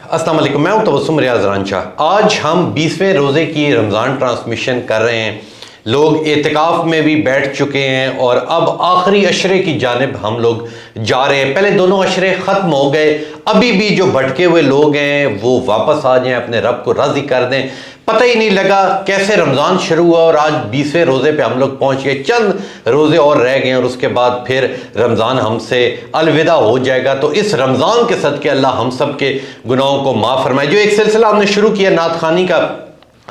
अस्सलाम वालेकुम, मैं हूं तबस्सुम रियाज रांचा। आज हम 20वें रोज़े की रमज़ान ट्रांसमिशन कर रहे हैं। लोग एतिकाफ़ में भी बैठ चुके हैं और अब आखिरी अशरे की जानिब हम लोग जा रहे हैं। पहले दोनों अशरे ख़त्म हो गए, अभी भी जो भटके हुए लोग हैं वो वापस आ जाएं, अपने रब को राज़ी कर दें। पता ही नहीं लगा कैसे रमज़ान शुरू हुआ और आज 20वें रोज़े पे हम लोग पहुंच गए। चंद रोज़े और रह गए और उसके बाद फिर रमज़ान हमसे अलविदा हो जाएगा। तो इस रमज़ान के सदके अल्लाह हम सब के गुनाहों को माफ़ फरमाए। जो एक सिलसिला हमने शुरू किया नात खानी का,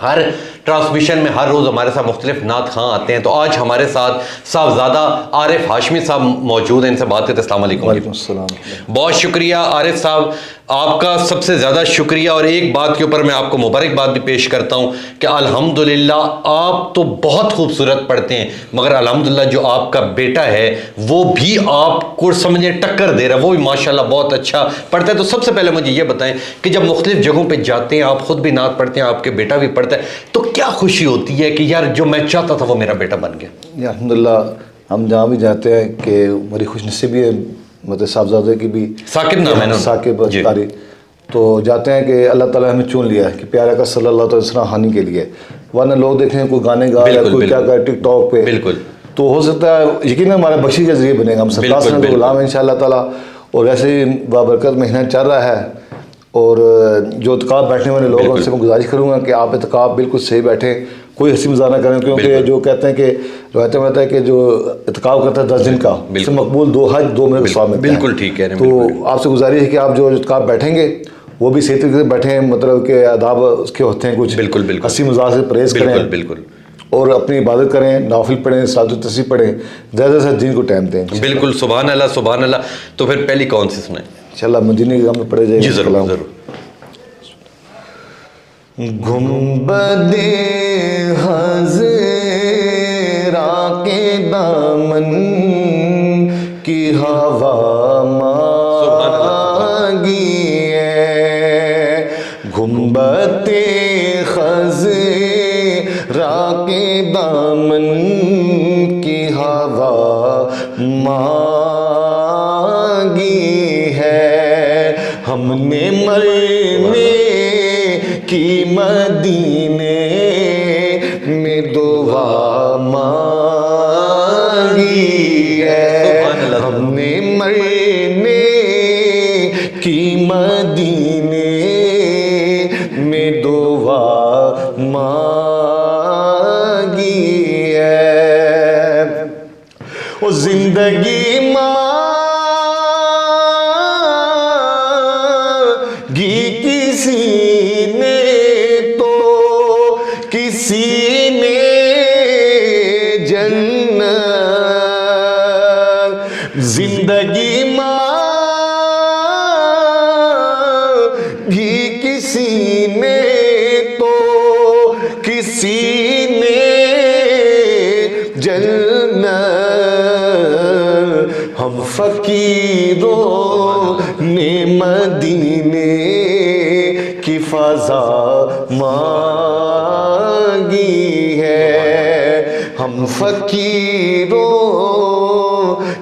हर ट्रांसमिशन में हर रोज़ हमारे साथ मुख्तलिफ नात खां आते हैं। तो आज हमारे साथ साहबजादा आरिफ हाशमी साहब मौजूद हैं, इनसे बात करते हैं। अस्सलाम वालेकुम। वालेकुम अस्सलाम। बहुत शुक्रिया आरिफ साहब, आपका सबसे ज़्यादा शुक्रिया। और एक बात के ऊपर मैं आपको मुबारकबाद भी पेश करता हूँ कि अल्हम्दुलिल्लाह आप तो बहुत खूबसूरत पढ़ते हैं, मगर अल्हम्दुलिल्लाह जो आपका बेटा है वो भी आपको समझे टक्कर दे रहा है, वो भी माशाल्लाह बहुत अच्छा पढ़ता है। तो सबसे पहले मुझे ये बताएं कि जब मुख्तलिफ जगहों पर जाते हैं, आप खुद भी नात पढ़ते हैं, आपके बेटा भी पढ़ता है, तो क्या खुशी होती है कि यार जो मैं चाहता था वो मेरा बेटा बन गया? अल्हम्दुलिल्लाह हम जहाँ भी जाते हैं कि बड़ी खुशनसीबी है, मतलब साहबजादे की भी साकिब नाम है ना, साकिब कारी, तो जाते हैं कि अल्लाह ताला हमें चुन लिया है कि प्यारा का सल्लल्लाहु अलैहि वसल्लम हानि के लिए। वरना लोग देखें कोई गाने गा रहा है, कोई क्या कर टिकटॉक पे, बिल्कुल, तो हो सकता है यकीन हमारा बख्शी के जरिए बनेगा। हम सत्तासन के गुलाम हैं इंशाअल्लाह ताला। और वैसे ही बाबरकत महीना चल रहा है और जो इत्काफ बैठने वाले लोग हैं उनसे मैं गुजारिश करूँगा कि आप इत्काफ बिल्कुल सही बैठें, कोई हंसी मजाक ना करें, क्योंकि जो कहते हैं कि रवायत में आता है कि जो इत्काफ करता है 10 दिन का, उससे मकबूल 2 हज 2 उम्र का सवाब मिलता है। बिल्कुल ठीक है। तो आपसे गुजारिश है कि आप जो इत्काफ बैठेंगे वो भी सही तरीके से बैठें, मतलब कि आदाब उसके होते हैं कुछ, बिल्कुल हंसी मजाक से परहेज करें, बिल्कुल, और अपनी इबादत करें, नाफिल पढ़ें, सलात तस्बीह पढ़ें, ज़्यादा से दिन को टाइम दें। बिल्कुल, सुभान अल्लाह सुभान अल्लाह। तो फिर पहली कौन सी सुनाए? इंशाअल्लाह मदीने के में पढ़े जाएगा। जरूर। गुंबदे हज़रा के दामन की हवा मांगी है, गुंबदे हज़रा के दामन की हवा मांगी है, हमने मरने की मदीने में दुआ मांगी है, हमने मरने की मदीने में दुआ मांगी है। वो जिंदगी मांगी किसी ने तो किसी ने जन्नत, जिंदगी मांगी किसी ने तो किसी ने जन्नत, हम फकीरों ने मदीने की फ़ज़ा मांगी है, हम फकीरों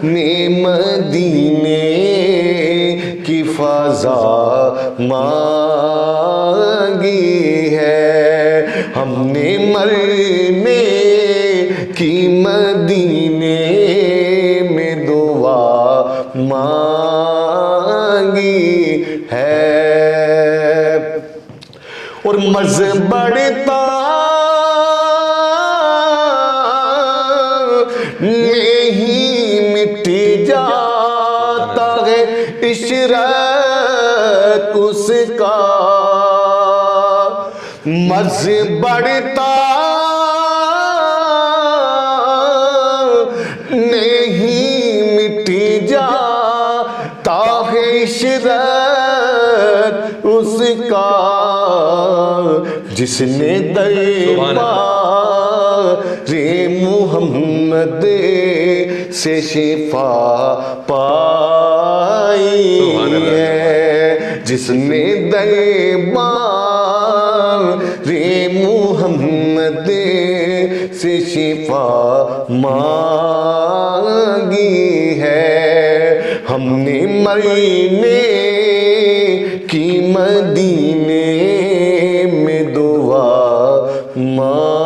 ने मदीने की फ़ज़ा मांगी है, हमने मरने की मदीने में दुआ मांगी है। और मर्ज़ बढ़ता नहीं मिट जाता है इशरत उसका, मर्ज़ बढ़ता नहीं मिट जाता है इशरत उसका, जिसने दरबारे मुहम्मद से शिफा पाई है, जिसने दरबारे मुहम्मद से शिफा मांगी है, हमने मरने की मदीने मदीने में दुआ मांगिए।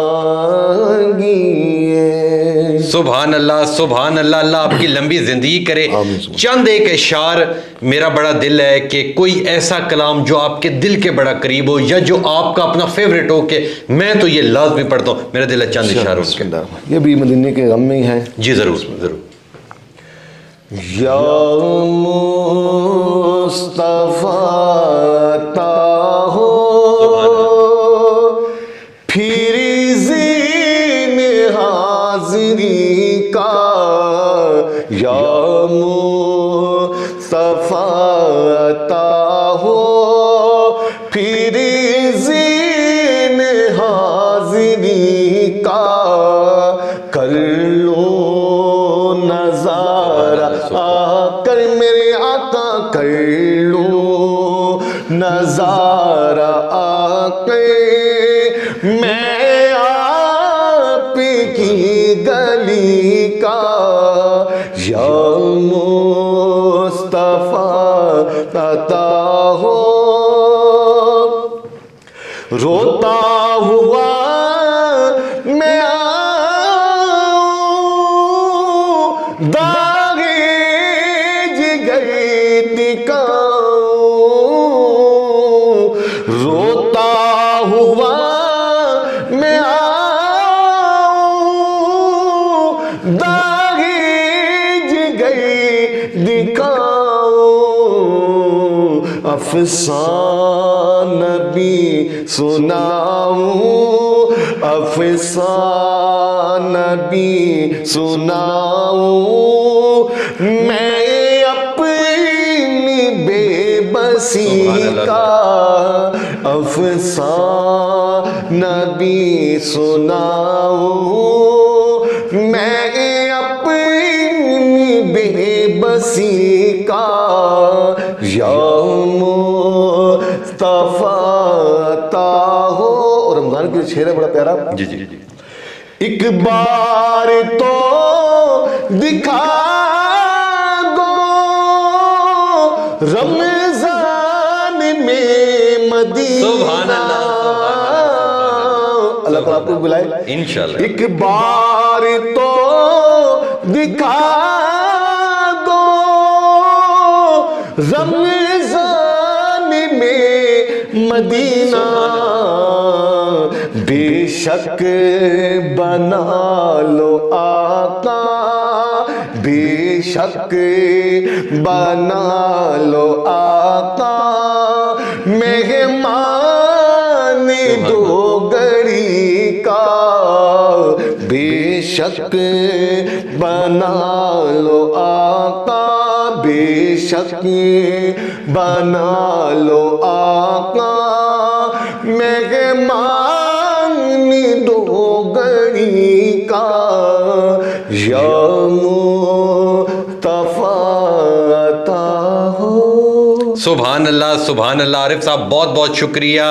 सुभान अल्लाह, सुभान अल्लाह। अल्लाह आपकी लंबी जिंदगी करे। चंद एक इशार मेरा बड़ा दिल है कि कोई ऐसा कलाम जो आपके दिल के बड़ा करीब हो, या जो आपका अपना फेवरेट हो, कि मैं तो ये लाज़मी पढ़ता हूँ, मेरा दिल है चंद इशारों के। ये भी मदीने के गम में ही है। जी ज़रूर ज़रूर। या मुस्तफा ता हो फिर ज़ीन हाज़िरी का, या मुस्तफा ता हो फिर ज़ीन हाज़िरी का, कर लो नज़ारा आकर मेरे आका, कर लो नज़ारा आके मैं आप की गली का, या मुस्तफा ता हो रोता हुआ मैं आऊं, दागे जिगर दिखाऊं, रोता हुआ मैं आऊं, दागे जिगर दिखाऊं, अफसाना भी सुनाऊं, अफसाना भी सुनाऊं, मैं अपनी बेबसी का, अफसाना भी सुनाऊं, मैं अपनी बेबसी का, या मुस्तफा ता हो। और रमजान के शेर है बड़ा प्यारा। जी जी जी। एक बार तो दिखा दो रमजान में मदीना। सुभान अल्लाह, अल्लाह ताला आपको बुलाए इंशाल्लाह। एक बार तो दिखा दो रमजान में मदीना, बेशक बना लो आका, बेशक बना लो आका, मेहमान दो गड़ी का, बेशक बना लो आका, बेशक बना लो आका, मेहमान दो गड़ी का, या मुस्तफा ता हो। सुभान अल्लाह, सुभान अल्लाह। आरिफ साहब बहुत बहुत शुक्रिया,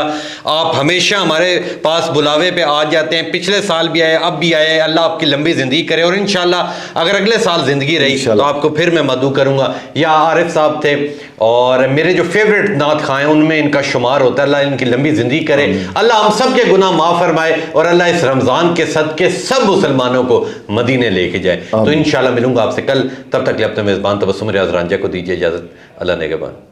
आप हमेशा हमारे पास बुलावे पे आ जाते हैं। पिछले साल भी आए, अब भी आए। अल्लाह आपकी लंबी ज़िंदगी करे, और इंशाल्लाह अगर अगले साल ज़िंदगी रही तो आपको फिर मैं मदू करूँगा। या आरिफ साहब थे, और मेरे जो फेवरेट नात खाएँ उनमें इनका शुमार होता है। अल्लाह इनकी लंबी ज़िंदगी करे, अल्लाह हम सब के गुनाह माफ़ फरमाए, और अल्लाह इस रमज़ान के सदके सब मुसलमानों को मदीने लेके जाए। तो इंशाल्लाह मिलूंगा आपसे कल। तब तक अपने मेज़बान तबस्सुम रियाज़ रांझा को दीजिए इजाज़त। अल्लाह नेगहबान।